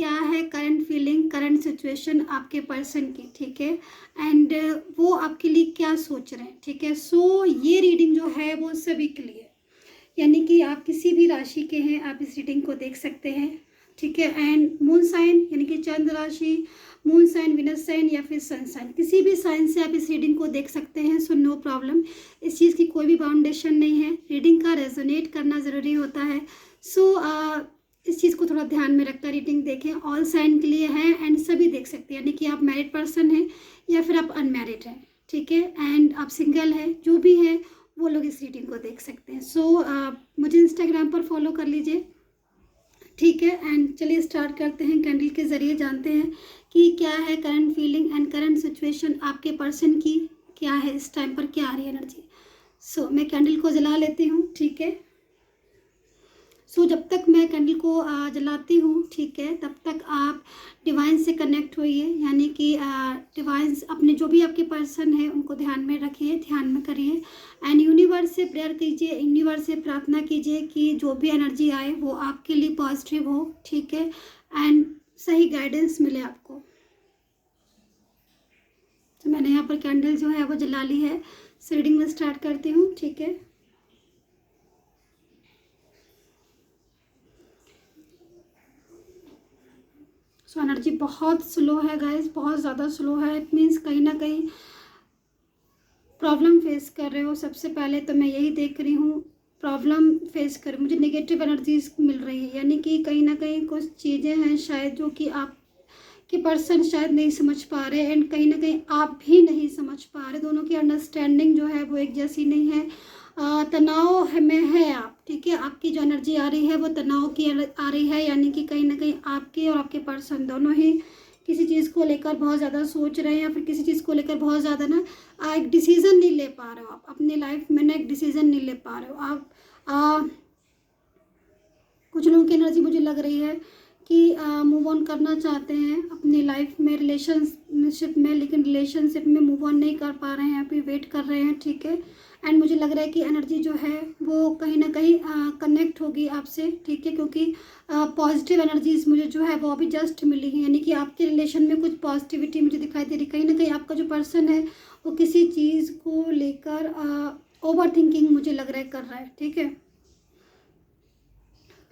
क्या है current feeling, current situation आपके पर्सन की, ठीक है, एंड वो आपके लिए क्या सोच रहे हैं, ठीक है। सो ये रीडिंग जो है वो सभी के लिए, यानी कि आप किसी भी राशि के हैं आप इस रीडिंग को देख सकते हैं, ठीक है। एंड मून साइन यानी कि चंद्र राशि, मून साइन, विनस साइन या फिर सन साइन, किसी भी साइन से आप इस रीडिंग को देख सकते हैं। सो नो प्रॉब्लम, इस चीज़ की कोई भी बाउंडेशन नहीं है। रीडिंग का रेजोनेट करना ज़रूरी होता है। सो इस चीज़ को थोड़ा ध्यान में रखकर रीडिंग देखें। ऑल साइन के लिए है एंड सभी देख सकते हैं, यानी कि आप मैरिड पर्सन हैं या फिर आप अनमैरिड हैं, ठीक है, एंड आप सिंगल है, जो भी है वो लोग इस रीडिंग को देख सकते हैं। सो मुझे इंस्टाग्राम पर फॉलो कर लीजिए, ठीक है। एंड चलिए स्टार्ट करते हैं, कैंडल के ज़रिए जानते हैं कि क्या है current feeling and current situation आपके पर्सन की, क्या है इस टाइम पर, क्या आ रही है एनर्जी। सो मैं कैंडल को जला लेती हूँ, ठीक है। सो जब तक मैं कैंडल को जलाती हूँ, ठीक है, तब तक आप डिवाइन से कनेक्ट होइए, यानी कि डिवाइन अपने जो भी आपके पर्सन है उनको ध्यान में रखिए, ध्यान में करिए एंड यूनिवर्स से प्रेयर कीजिए, यूनिवर्स से प्रार्थना कीजिए कि जो भी एनर्जी आए वो आपके लिए पॉजिटिव हो, ठीक है, एंड सही गाइडेंस मिले आपको। तो मैंने यहाँ पर कैंडल जो है वो जला ली है। रीडिंग में स्टार्ट करती हूँ, ठीक है। सो एनर्जी बहुत स्लो है गाइस, बहुत ज़्यादा स्लो है। इट मीन्स कहीं ना कहीं प्रॉब्लम फेस कर रहे हो। सबसे पहले तो मैं यही देख रही हूँ, प्रॉब्लम फेस कर, मुझे नेगेटिव एनर्जीज मिल रही है, यानी कि कहीं ना कहीं कुछ चीज़ें हैं शायद जो कि आप कि पर्सन शायद नहीं समझ पा रहे एंड कहीं ना कहीं आप भी नहीं समझ पा रहे। दोनों की अंडरस्टैंडिंग जो है वो एक जैसी नहीं है। तनाव में है आप, ठीक है। आपकी जो एनर्जी आ रही है वो तनाव की आ रही है, यानी कि कहीं ना कहीं आपके और आपके पर्सन दोनों ही किसी चीज़ को लेकर बहुत ज़्यादा सोच रहे हैं या फिर किसी चीज़ को लेकर बहुत ज़्यादा ना एक डिसीज़न नहीं ले पा रहे हो। आप अपनी लाइफ में ना एक डिसीज़न नहीं ले पा रहे हो। आप कुछ लोगों की एनर्जी मुझे लग रही है कि मूव ऑन करना चाहते हैं अपनी लाइफ में, रिलेशनशिप में, लेकिन रिलेशनशिप में मूव ऑन नहीं कर पा रहे हैं, अभी वेट कर रहे हैं, ठीक है। एंड मुझे लग रहा है कि एनर्जी जो है वो कहीं ना कहीं कनेक्ट होगी आपसे, ठीक है, क्योंकि पॉजिटिव एनर्जीज मुझे जो है वो अभी जस्ट मिली है, यानी कि आपके रिलेशन में कुछ पॉजिटिविटी मुझे दिखाई दे रही। कहीं ना कहीं आपका जो पर्सन है वो किसी चीज़ को लेकर ओवर थिंकिंग मुझे लग रहा है कर रहा है, ठीक है।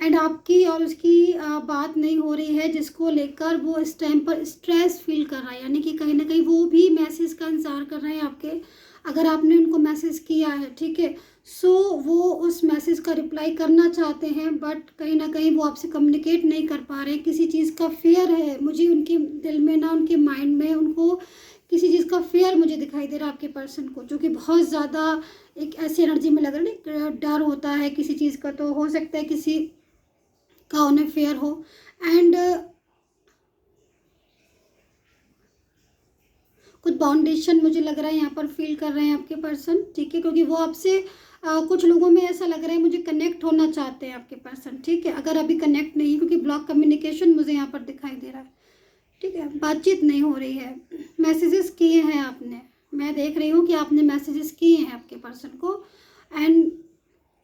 एंड आपकी और उसकी बात नहीं हो रही है, जिसको लेकर वो इस टाइम पर स्ट्रेस फील कर रहा है, यानी कि कहीं ना कहीं वो भी मैसेज का इंतज़ार कर रहे हैं आपके, अगर आपने उनको मैसेज किया है, ठीक है। सो वो उस मैसेज का रिप्लाई करना चाहते हैं बट कहीं ना कहीं वो आपसे कम्युनिकेट नहीं कर पा रहे। किसी चीज़ का फेयर है मुझे उनके दिल में ना, उनके माइंड में, उनको किसी चीज़ का फेयर मुझे दिखाई दे रहा है आपके पर्सन को, जो कि बहुत ज़्यादा एक ऐसी एनर्जी में लग रहा है ना, डर होता है किसी चीज़ का, तो हो सकता है किसी का उन्हें फेयर हो। एंड कुछ बाउंडेशन मुझे लग रहा है यहाँ पर फील कर रहे हैं आपके पर्सन, ठीक है, क्योंकि वो आपसे कुछ लोगों में ऐसा लग रहा है मुझे कनेक्ट होना चाहते हैं आपके पर्सन, ठीक है। अगर अभी कनेक्ट नहीं, क्योंकि ब्लॉक कम्युनिकेशन मुझे यहाँ पर दिखाई दे रहा है, ठीक है, बातचीत नहीं हो रही है। मैसेजेस किए हैं आपने, मैं देख रही हूँ कि आपने मैसेजेस किए हैं आपके पर्सन को एंड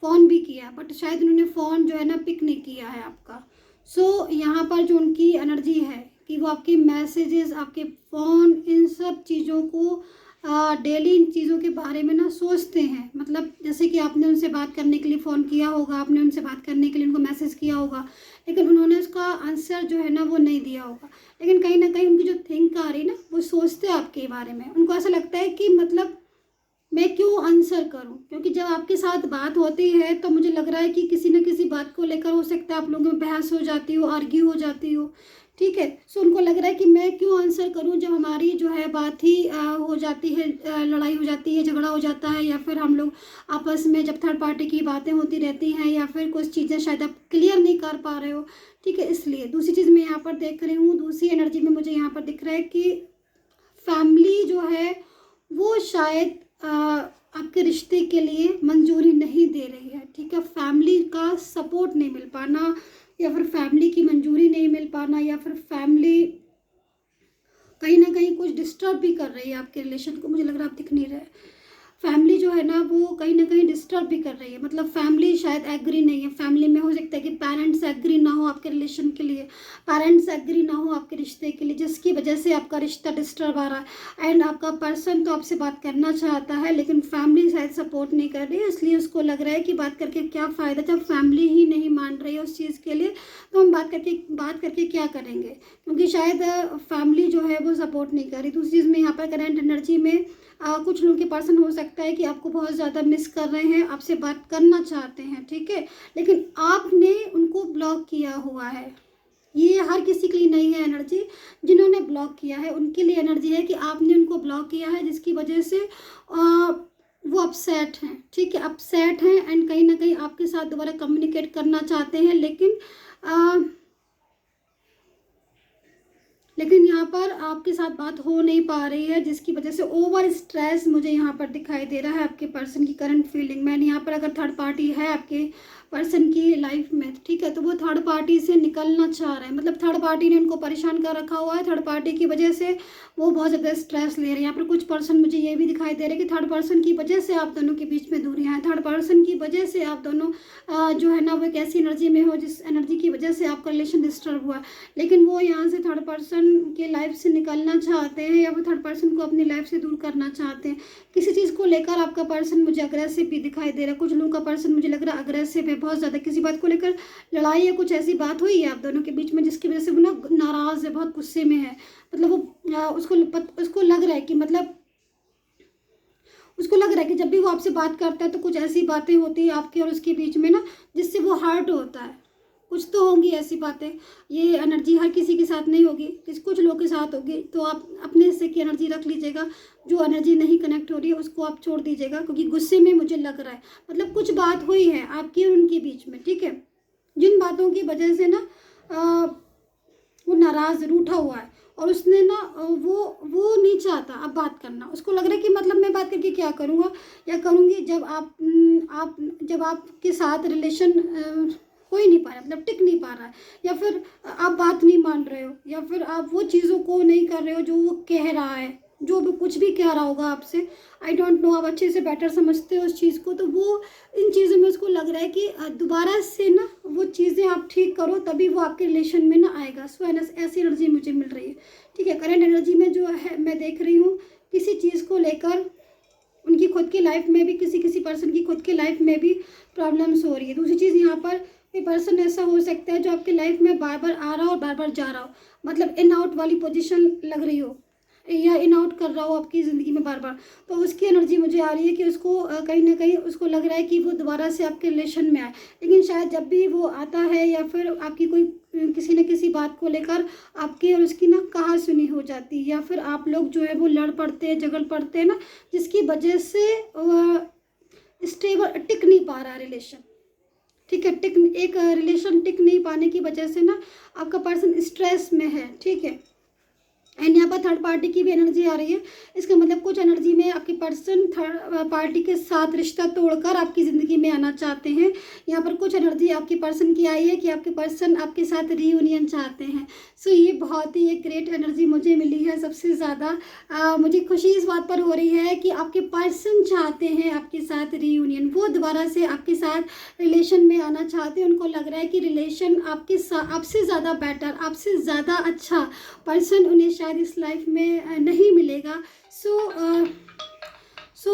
फ़ोन भी किया, बट शायद उन्होंने फ़ोन जो है ना पिक नहीं किया है आपका। सो यहाँ पर जो उनकी एनर्जी है कि वो आपके मैसेजेस, आपके फ़ोन, इन सब चीज़ों को डेली इन चीज़ों के बारे में ना सोचते हैं। मतलब जैसे कि आपने उनसे बात करने के लिए फ़ोन किया होगा, आपने उनसे बात करने के लिए उनको मैसेज किया होगा, लेकिन उन्होंने उसका आंसर जो है ना वो नहीं दिया होगा, लेकिन कहीं ना कहीं उनकी जो थिंक आ रही है ना, वो सोचते हैं आपके बारे में। उनको ऐसा लगता है कि मतलब मैं क्यों आंसर करूं, क्योंकि जब आपके साथ बात होती है तो मुझे लग रहा है कि किसी न किसी बात को लेकर हो सकता है आप लोगों में बहस हो जाती हो, आर्ग्यू हो जाती हो, ठीक है। सो उनको लग रहा है कि मैं क्यों आंसर करूं जब हमारी जो है बात ही हो जाती है, लड़ाई हो जाती है, झगड़ा हो जाता है, या फिर हम लोग आपस में जब थर्ड पार्टी की बातें होती रहती हैं, या फिर कुछ चीज़ें शायद आप क्लियर नहीं कर पा रहे हो, ठीक है। इसलिए दूसरी चीज़ मैं यहाँ पर देख रही हूँ, दूसरी एनर्जी में मुझे यहाँ पर दिख रहा है कि फैमिली जो है वो शायद आपके रिश्ते के लिए मंजूरी नहीं दे रही है, ठीक है। फैमिली का सपोर्ट नहीं मिल पाना, या फिर फैमिली की मंजूरी नहीं मिल पाना, या फिर फैमिली कहीं ना कहीं कुछ डिस्टर्ब भी कर रही है आपके रिलेशन को, मुझे लग रहा है आप दिख नहीं रहे। फैमिली जो है ना वो कहीं ना कहीं डिस्टर्ब भी कर रही है, मतलब फैमिली शायद एग्री नहीं है। फैमिली में हो सकता है कि पेरेंट्स एग्री ना हो आपके रिलेशन के लिए, पेरेंट्स एग्री ना हो आपके रिश्ते के लिए, जिसकी वजह से आपका रिश्ता डिस्टर्ब आ रहा है। एंड आपका पर्सन तो आपसे बात करना चाहता है लेकिन फैमिली शायद सपोर्ट नहीं कर रही है, इसलिए उसको लग रहा है कि बात करके क्या फ़ायदा जब फैमिली ही नहीं मान रही है उस चीज़ के लिए, तो हम बात करके क्या करेंगे, क्योंकि शायद फैमिली जो है वो सपोर्ट नहीं कर रही। दूसरी चीज़ में यहाँ पर करंट एनर्जी में कुछ लोगों के पर्सन हो सकता है कि आपको बहुत ज़्यादा मिस कर रहे हैं, आपसे बात करना चाहते हैं, ठीक है, लेकिन आपने उनको ब्लॉक किया हुआ है। ये हर किसी के लिए नहीं है एनर्जी, जिन्होंने ब्लॉक किया है उनके लिए एनर्जी है कि आपने उनको ब्लॉक किया है, जिसकी वजह से वो अपसेट हैं, ठीक है, अपसेट हैं एंड कहीं ना कहीं आपके साथ दोबारा कम्युनिकेट करना चाहते हैं, लेकिन यहाँ पर आपके साथ बात हो नहीं पा रही है, जिसकी वजह से ओवर स्ट्रेस मुझे यहाँ पर दिखाई दे रहा है आपके पर्सन की करंट फीलिंग में। यहाँ पर अगर थर्ड पार्टी है आपके पर्सन की लाइफ में, ठीक है, तो वो थर्ड पार्टी से निकलना चाह रहे हैं, मतलब थर्ड पार्टी ने उनको परेशान कर रखा हुआ है, थर्ड पार्टी की वजह से वो बहुत ज़्यादा स्ट्रेस ले रहे हैं। यहाँ पर कुछ पर्सन मुझे ये भी दिखाई दे रहे हैं कि थर्ड पर्सन की वजह से आप दोनों के बीच में दूरियां हैं, थर्ड पर्सन की वजह से आप दोनों जो है ना वो एक ऐसी एनर्जी में हो जिस एनर्जी की वजह से आपका रिलेशन डिस्टर्ब हुआ, लेकिन वो यहाँ से थर्ड पर्सन के लाइफ से निकलना चाहते हैं या वो थर्ड पर्सन को अपनी लाइफ से दूर करना चाहते हैं। किसी चीज़ को लेकर आपका पर्सन मुझे अग्रेसिव भी दिखाई दे रहा है, कुछ लोगों का पर्सन मुझे लग रहा है अग्रेसिव है बहुत ज़्यादा, किसी बात को लेकर लड़ाई या कुछ ऐसी बात हुई है आप दोनों के बीच में जिसकी वजह से वो ना नाराज़ है, बहुत गुस्से में है, मतलब वो उसको लग रहा है कि मतलब उसको लग रहा है कि जब भी वो आपसे बात करता है तो कुछ ऐसी बातें होती है आपके और उसके बीच में ना जिससे वो हर्ट होता है। कुछ तो होंगी ऐसी बातें, ये एनर्जी हर किसी के साथ नहीं होगी, कुछ लोगों के साथ होगी, तो आप अपने हिस्से की एनर्जी रख लीजिएगा, जो एनर्जी नहीं कनेक्ट हो रही है उसको आप छोड़ दीजिएगा, क्योंकि गुस्से में मुझे लग रहा है मतलब कुछ बात हुई है आपकी और उनके बीच में, ठीक है, जिन बातों की वजह से ना वो नाराज़ रूठा हुआ है और उसने ना वो नहीं चाहता अब बात करना, उसको लग रहा है कि मतलब मैं बात करके क्या करूँगा या करूँगी, जब आपके साथ रिलेशन हो ही नहीं पा रहा, मतलब टिक नहीं पा रहा है, या फिर आप बात नहीं मान रहे हो, या फिर आप वो चीज़ों को नहीं कर रहे हो जो वो कह रहा है, जो भी कुछ भी कह रहा होगा आपसे, आई डोंट नो, आप अच्छे से बेटर समझते हो उस चीज़ को, तो वो इन चीज़ों में उसको लग रहा है कि दोबारा से ना वो चीज़ें आप ठीक करो तभी वो आपके रिलेशन में ना आएगा। सो ऐसी एनर्जी मुझे मिल रही है, ठीक है। करंट एनर्जी में जो है मैं देख रही हूँ किसी चीज़ को लेकर उनकी खुद की लाइफ में भी, किसी पर्सन की खुद की लाइफ में भी प्रॉब्लम्स हो रही है। दूसरी चीज़ यहाँ पर कोई पर्सन ऐसा हो सकता है जो आपकी लाइफ में बार बार आ रहा हो और बार बार जा रहा हो, मतलब इन आउट वाली पोजीशन लग रही हो या इन आउट कर रहा हो आपकी ज़िंदगी में बार बार, तो उसकी एनर्जी मुझे आ रही है कि उसको कहीं ना कहीं उसको लग रहा है कि वो दोबारा से आपके रिलेशन में आए, लेकिन शायद जब भी वो आता है या फिर आपकी कोई किसी न किसी बात को लेकर आपकी और उसकी ना कहा सुनी हो जाती है, या फिर आप लोग जो है वो लड़ पड़ते हैं, झगड़ पड़ते हैं ना, जिसकी वजह से स्टेबल टिक नहीं पा रहा रिलेशन, ठीक है, एक रिलेशन टिक नहीं पाने की वजह से ना आपका पर्सन स्ट्रेस में है, ठीक है। एंड यहाँ पर थर्ड पार्टी की भी एनर्जी आ रही है, इसका मतलब कुछ एनर्जी में आपके पर्सन थर्ड पार्टी के साथ रिश्ता तोड़कर आपकी ज़िंदगी में आना चाहते हैं। यहाँ पर कुछ एनर्जी आपके पर्सन की आई है कि आपके पर्सन आपके साथ रीयूनियन चाहते हैं। सो ये बहुत ही एक ग्रेट एनर्जी मुझे मिली है। सबसे ज़्यादा मुझे खुशी इस बात पर हो रही है कि आपके पर्सन चाहते हैं आपके साथ रीयूनियन, वो दोबारा से आपके साथ रिलेशन में आना चाहते हैं। उनको लग रहा है कि रिलेशन आपसे ज़्यादा बेटर, आपसे ज़्यादा अच्छा पर्सन उन्हें शायद इस लाइफ में नहीं मिलेगा। सो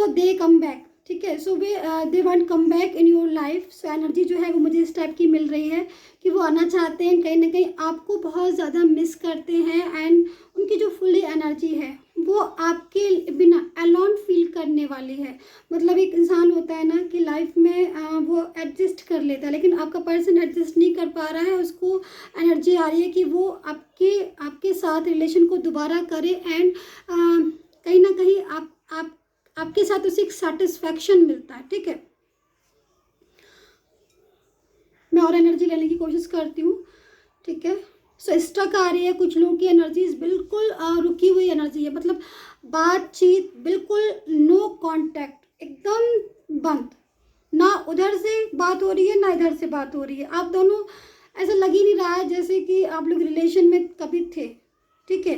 दे कम बैक, ठीक है, so they want come back in your life. So energy जो है वो मुझे इस टाइप की मिल रही है कि वो आना चाहते हैं, कहीं ना कहीं आपको बहुत ज़्यादा मिस करते हैं एंड उनकी जो फुली एनर्जी है वो आपके बिना अलोन फील करने वाली है। मतलब एक इंसान होता है ना कि लाइफ में वो एडजस्ट कर लेता है, लेकिन आपका पर्सन एडजस्ट नहीं कर पा रहा है, उसको एनर्जी आ रही है कि वो आपके साथ रिलेशन को दोबारा करे एंड कहीं ना कहीं आपके साथ उसे एक सेटिस्फैक्शन मिलता है, ठीक है। मैं और एनर्जी लेने की कोशिश करती हूँ, ठीक है। सो स्टक आ रही है, कुछ लोगों की एनर्जीज बिल्कुल रुकी हुई एनर्जी है, मतलब बातचीत बिल्कुल नो कांटेक्ट, एकदम बंद, ना उधर से बात हो रही है ना इधर से बात हो रही है। आप दोनों ऐसा लग ही नहीं रहा है जैसे कि आप लोग रिलेशन में कभी थे, ठीक है।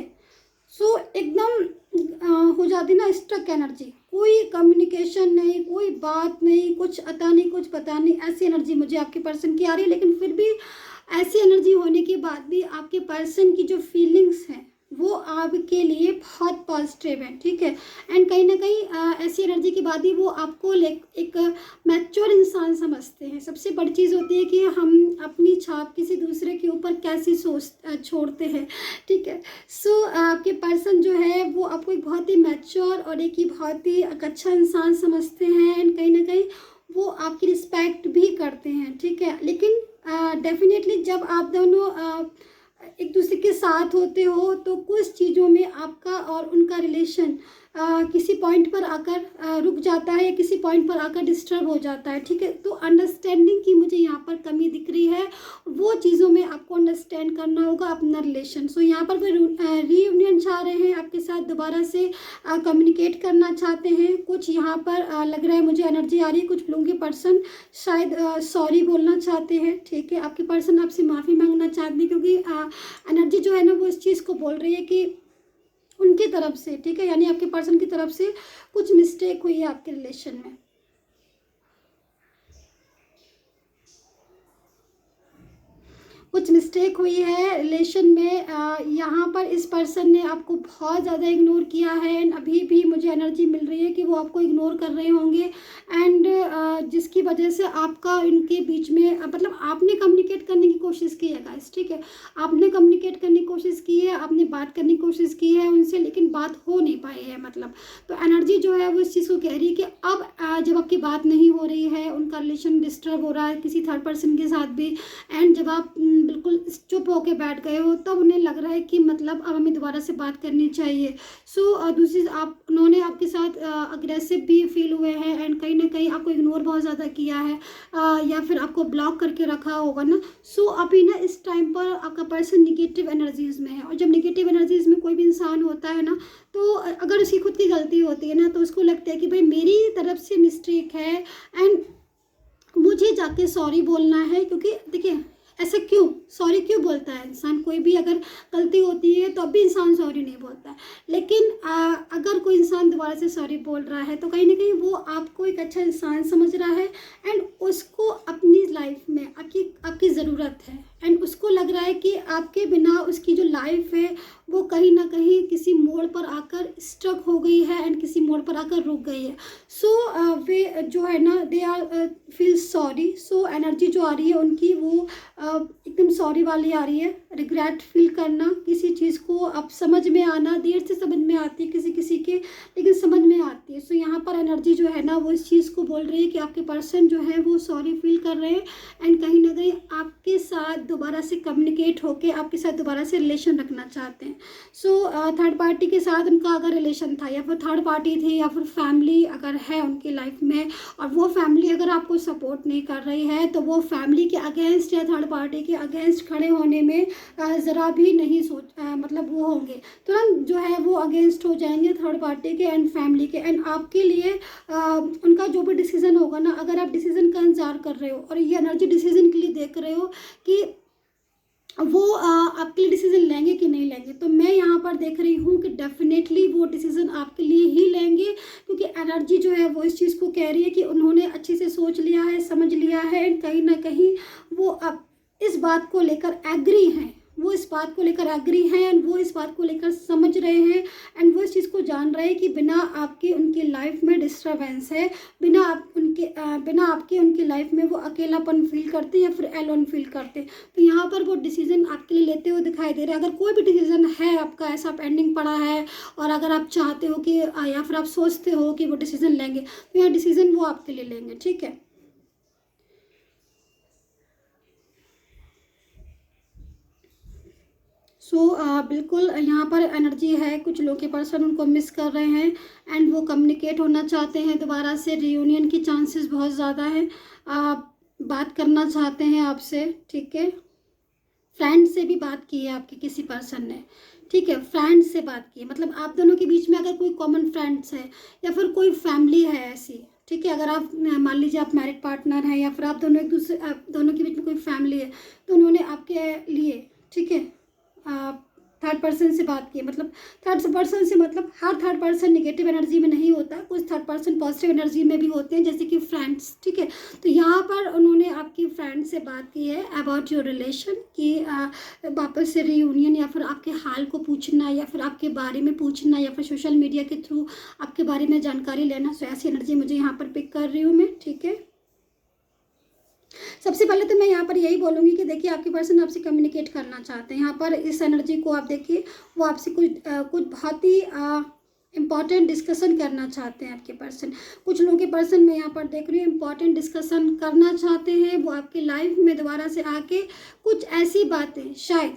सो एकदम हो जाती ना स्टक एनर्जी, कोई कम्युनिकेशन नहीं, कोई बात नहीं, कुछ अता नहीं, कुछ पता नहीं, ऐसी एनर्जी मुझे आपके पर्सन की आ रही है। लेकिन फिर भी ऐसी एनर्जी होने के बाद भी आपके पर्सन की जो फीलिंग्स हैं वो आपके लिए बहुत पॉजिटिव है, ठीक है। एंड कहीं ना कहीं ऐसी एनर्जी के बाद ही वो आपको एक मैच्योर इंसान समझते हैं। सबसे बड़ी चीज़ होती है कि हम अपनी छाप किसी दूसरे के ऊपर कैसी सोच छोड़ते हैं, ठीक है। सो आपके पर्सन जो है वो आपको एक बहुत ही मैच्योर और एक ही बहुत ही अच्छा इंसान समझते हैं। एंड कहीं ना कहीं वो आपकी रिस्पेक्ट भी करते हैं, ठीक है। लेकिन डेफिनेटली जब आप दोनों एक दूसरे के साथ होते हो तो कुछ चीज़ों में आपका और उनका रिलेशन किसी पॉइंट पर आकर रुक जाता है, या किसी पॉइंट पर आकर डिस्टर्ब हो जाता है, ठीक है। तो अंडरस्टैंडिंग की मुझे यहाँ पर कमी दिख रही है, वो चीज़ों में आपको अंडरस्टैंड करना होगा अपना रिलेशन। सो यहाँ पर वे रीयूनियन चाह रहे हैं, आपके साथ दोबारा से कम्युनिकेट करना चाहते हैं। कुछ यहाँ पर लग रहा है, मुझे एनर्जी आ रही है, कुछ लोगों के पर्सन शायद सॉरी बोलना चाहते हैं, ठीक है। आपके पर्सन आपसे माफ़ी मांगना चाहते हैं, क्योंकि एनर्जी जो है ना वो इस चीज़ को बोल रही है कि उनकी तरफ से, ठीक है, यानी आपके पर्सन की तरफ से कुछ मिस्टेक हुई है आपके रिलेशन में। कुछ मिस्टेक हुई है रिलेशन में। यहाँ पर इस पर्सन ने आपको बहुत ज़्यादा इग्नोर किया है। एंड अभी भी मुझे एनर्जी मिल रही है कि वो आपको इग्नोर कर रहे होंगे। एंड जिसकी वजह से आपका इनके बीच में मतलब आपने कम्युनिकेट करने की कोशिश की है गाइस, ठीक है। आपने कम्युनिकेट करने की कोशिश की है, आपने बात करने की कोशिश की है उनसे, लेकिन बात हो नहीं पाई है। मतलब तो एनर्जी जो है वो इस चीज़ को कह रही है कि अब जब आपकी बात नहीं हो रही है, उनका रिलेशन डिस्टर्ब हो रहा है किसी थर्ड पर्सन के साथ भी, एंड जब आप बिल्कुल चुप होके बैठ गए हो, तब उन्हें लग रहा है कि मतलब अब हमें दोबारा से बात करनी चाहिए। सो दूसरी आप उन्होंने आपके साथ अग्रेसिव भी फील हुए हैं। एंड कहीं ना कहीं आपको इग्नोर बहुत ज़्यादा किया है, या फिर आपको ब्लॉक करके रखा होगा ना। सो अभी ना इस टाइम पर आपका पर्सन निगेटिव एनर्जीज में है। और जब निगेटिव एनर्जीज में कोई भी इंसान होता है ना, तो अगर उसकी खुद की गलती होती है ना, तो उसको लगता है कि भाई मेरी तरफ से मिस्टेक है एंड मुझे जाके सॉरी बोलना है। क्योंकि देखिए ऐसा क्यों सॉरी क्यों बोलता है इंसान, कोई भी अगर गलती होती है तो अब भी इंसान सॉरी नहीं बोलता है। लेकिन अगर कोई इंसान दोबारा से सॉरी बोल रहा है तो कहीं ना कहीं वो आपको एक अच्छा इंसान समझ रहा है। एंड उसको अपनी लाइफ में आपकी ज़रूरत है। एंड उसको लग रहा है कि आपके बिना उसकी जो लाइफ है वो कहीं ना कहीं किसी मोड़ पर आकर स्ट्रक हो गई है एंड किसी मोड़ पर आकर रुक गई है। सो वे जो है ना they are feel sorry. So energy जो आ रही है उनकी वो एकदम सॉरी वाली आ रही है। रिग्रेट फील करना, किसी चीज़ को अब समझ में आना, देर से समझ में आती है किसी किसी के, लेकिन समझ में आती है। सो यहाँ पर एनर्जी जो है ना वो इस चीज़ को बोल रही है कि आपके पर्सन जो है वो सॉरी फील कर रहे हैं एंड कहीं ना कहीं आपके साथ दोबारा से कम्युनिकेट होके आपके साथ दोबारा से रिलेशन रखना चाहते हैं। सो थर्ड पार्टी के साथ उनका अगर रिलेशन था, या फिर थर्ड पार्टी थी, या फिर फैमिली अगर है उनकी लाइफ में, और वो फैमिली अगर आपको सपोर्ट नहीं कर रही है, तो वो फैमिली के अगेंस्ट या थर्ड पार्टी के अगेंस्ट खड़े होने में ज़रा भी नहीं मतलब वो होंगे, तुरंत जो है वो अगेंस्ट हो जाएंगे थर्ड पार्टी के एंड फैमिली के। एंड आपके लिए उनका जो भी डिसीज़न होगा ना, अगर आप डिसीज़न का इंतजार कर रहे हो और ये एनर्जी डिसीज़न के लिए देख रहे हो कि वो आपके लिए डिसीज़न लेंगे कि नहीं लेंगे, तो मैं यहाँ पर देख रही हूँ कि डेफिनेटली वो डिसीज़न आपके लिए ही लेंगे। क्योंकि एनर्जी जो है वो इस चीज़ को कह रही है कि उन्होंने अच्छे से सोच लिया है, समझ लिया है, कहीं ना कहीं वो अब इस बात को लेकर एग्री हैं, वो इस बात को लेकर एग्री हैं एंड वो इस बात को लेकर समझ रहे हैं। एंड वो इस चीज़ को जान रहे हैं कि बिना आपके उनकी लाइफ में डिस्टर्बेंस है, बिना आपके उनकी लाइफ में वो अकेलापन फील करते या फिर एलोन फील करते। तो यहाँ पर वो डिसीज़न आपके लिए लेते हुए दिखाई दे रहे हैं। अगर कोई भी डिसीज़न है आपका ऐसा पेंडिंग पड़ा है और अगर आप चाहते हो कि या फिर आप सोचते हो कि वो डिसीज़न लेंगे, तो यह डिसीज़न वो आपके लिए लेंगे, ठीक है। सो बिल्कुल यहाँ पर एनर्जी है, कुछ लोग के पर्सन उनको मिस कर रहे हैं एंड वो कम्युनिकेट होना चाहते हैं दोबारा से, रियूनियन की चांसेस बहुत ज़्यादा हैं। बात करना चाहते हैं आपसे, ठीक है। फ्रेंड से भी बात की है आपके किसी पर्सन ने, ठीक है, फ्रेंड से बात की है। मतलब आप दोनों के बीच में अगर कोई कॉमन फ्रेंड्स है या फिर कोई फैमिली है ऐसी, ठीक है, अगर आप मान लीजिए आप मैरिड पार्टनर हैं या फिर आप दोनों के बीच में कोई फैमिली है, तो उन्होंने आपके लिए, ठीक है, थर्ड थर्ड पर्सन से बात की, मतलब थर्ड पर्सन से मतलब हर थर्ड पर्सन नेगेटिव एनर्जी में नहीं होता, कुछ थर्ड पर्सन पॉजिटिव एनर्जी में भी होते हैं, जैसे कि फ्रेंड्स, ठीक है। तो यहाँ पर उन्होंने आपकी फ्रेंड से बात की है अबाउट योर रिलेशन, कि वापस से रियूनियन, या फिर आपके हाल को पूछना, या फिर आपके बारे में पूछना, या फिर सोशल मीडिया के थ्रू आपके बारे में जानकारी लेना। सो ऐसी एनर्जी मुझे यहाँ पर पिक कर रही हूँ मैं, ठीक है। सबसे पहले तो मैं यहाँ पर यही बोलूँगी कि देखिए आपके पर्सन आपसे कम्युनिकेट करना चाहते हैं। यहाँ पर इस एनर्जी को आप देखिए, वो आपसे कुछ बहुत ही इम्पॉर्टेंट डिस्कशन करना चाहते हैं आपके पर्सन। कुछ लोगों के पर्सन मैं यहाँ पर देख रही हूँ इम्पॉर्टेंट डिस्कशन करना चाहते हैं। वो आपकी लाइफ में दोबारा से आके कुछ ऐसी बातें, शायद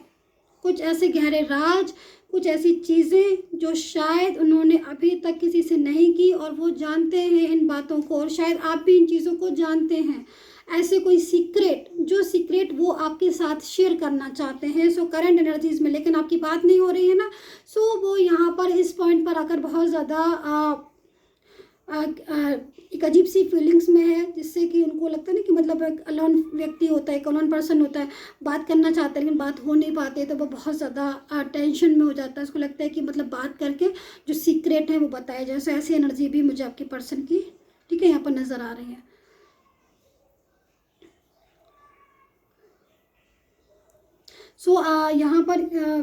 कुछ ऐसे गहरे राज, कुछ ऐसी चीज़ें जो शायद उन्होंने अभी तक किसी से नहीं की, और वो जानते हैं इन बातों को, और शायद आप भी इन चीज़ों को जानते हैं। ऐसे कोई सीक्रेट, जो सीक्रेट वो आपके साथ शेयर करना चाहते हैं। सो करंट एनर्जीज में लेकिन आपकी बात नहीं हो रही है ना, सो वो यहाँ पर इस पॉइंट पर आकर बहुत ज़्यादा एक अजीब सी फीलिंग्स में है, जिससे कि उनको लगता है ना कि मतलब एक अलोन व्यक्ति होता है, एक अलोन पर्सन होता है, बात करना चाहता है लेकिन बात हो नहीं पाते, तो वो बहुत ज़्यादा टेंशन में हो जाता है। उसको लगता है कि मतलब बात करके जो सीक्रेट है वो बताया जाए। सो ऐसी एनर्जी भी मुझे आपके पर्सन की, ठीक है, यहाँ पर नज़र आ रही है। सो यहाँ पर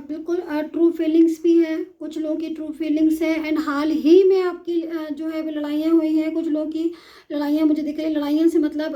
बिल्कुल ट्रू फीलिंग्स भी है, कुछ लोगों की ट्रू फीलिंग्स है। एंड हाल ही में आपकी जो है वो लड़ाइयाँ हुई हैं, कुछ लोगों की लड़ाइयाँ मुझे दिख रही है। लड़ाइयों से मतलब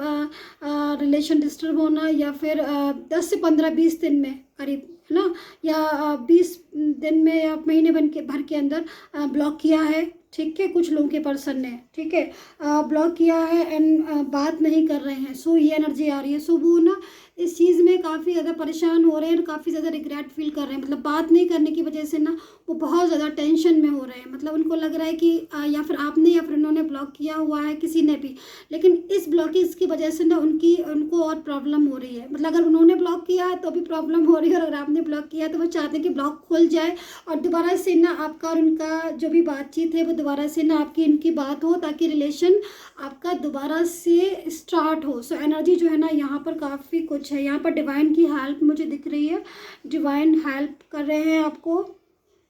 रिलेशन डिस्टर्ब होना, या फिर 10 से 15-20 दिन में करीब, है ना, या 20 दिन में या महीने भर के अंदर ब्लॉक किया है, ठीक है, कुछ लोगों के पर्सन ने, ठीक है, ब्लॉक किया है एंड बात नहीं कर रहे हैं। सो ये एनर्जी आ रही है। सो वो ना इस चीज़ में काफ़ी ज़्यादा परेशान हो रहे हैं और काफ़ी ज़्यादा रिग्रेट फील कर रहे हैं। मतलब बात नहीं करने की वजह से ना वो बहुत ज़्यादा टेंशन में हो रहे हैं। मतलब उनको लग रहा है कि या फिर आपने या फिर उन्होंने ब्लॉक किया हुआ है, किसी ने भी, लेकिन इस ब्लॉकेज की वजह से ना उनको और प्रॉब्लम हो रही है। मतलब अगर उन्होंने ब्लॉक किया है तो भी प्रॉब्लम हो रही है, और अगर आपने ब्लॉक किया है तो वो चाहते हैं कि ब्लॉक खुल जाए और दोबारा से ना आपका और उनका जो भी बातचीत है वो दोबारा से ना आपकी इनकी बात हो, ताकि रिलेशन आपका दोबारा से स्टार्ट हो। सो एनर्जी जो है ना यहाँ पर काफ़ी कुछ है। यहाँ पर डिवाइन की हेल्प मुझे दिख रही है, डिवाइन हेल्प कर रहे हैं आपको,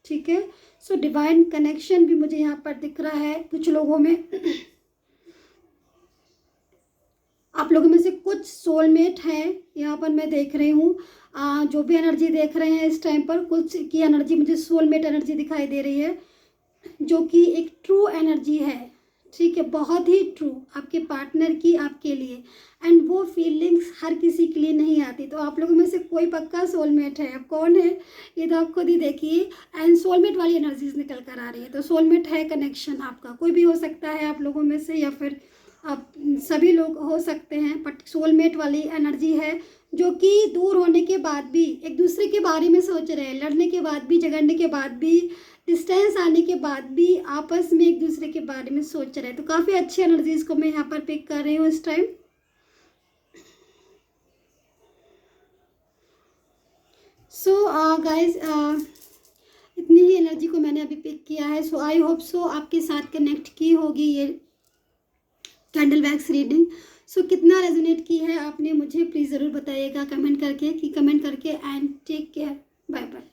ठीक है। सो डिवाइन कनेक्शन भी मुझे यहाँ पर दिख रहा है कुछ लोगों में। आप लोगों में से कुछ सोलमेट हैं यहाँ पर मैं देख रही हूँ। जो भी एनर्जी देख रहे हैं इस टाइम पर, कुछ की एनर्जी मुझे सोलमेट एनर्जी दिखाई दे रही है, जो कि एक ट्रू एनर्जी है, ठीक है, बहुत ही ट्रू आपके पार्टनर की आपके लिए। एंड वो फीलिंग्स हर किसी के लिए नहीं आती। तो आप लोगों में से कोई पक्का सोलमेट है। अब कौन है ये तो आप खुद ही देखिए। एंड सोलमेट वाली एनर्जीज निकल कर आ रही है। तो सोलमेट है कनेक्शन आपका, कोई भी हो सकता है आप लोगों में से, या फिर आप सभी लोग हो सकते हैं, बट सोलमेट वाली एनर्जी है, जो कि दूर होने के बाद भी एक दूसरे के बारे में सोच रहे हैं, लड़ने के बाद भी, झगड़ने के बाद भी, डिस्टेंस आने के बाद भी आपस में एक दूसरे के बारे में सोच रहे हैं। तो काफ़ी अच्छी एनर्जीज को मैं यहाँ पर पिक कर रही हूँ इस टाइम। सो गाइज इतनी ही एनर्जी को मैंने अभी पिक किया है। सो आई होप सो आपके साथ कनेक्ट की होगी ये कैंडल वैक्स रीडिंग। सो कितना रेजोनेट की है आपने मुझे प्लीज़ ज़रूर बताइएगा कमेंट करके, and take care, bye bye.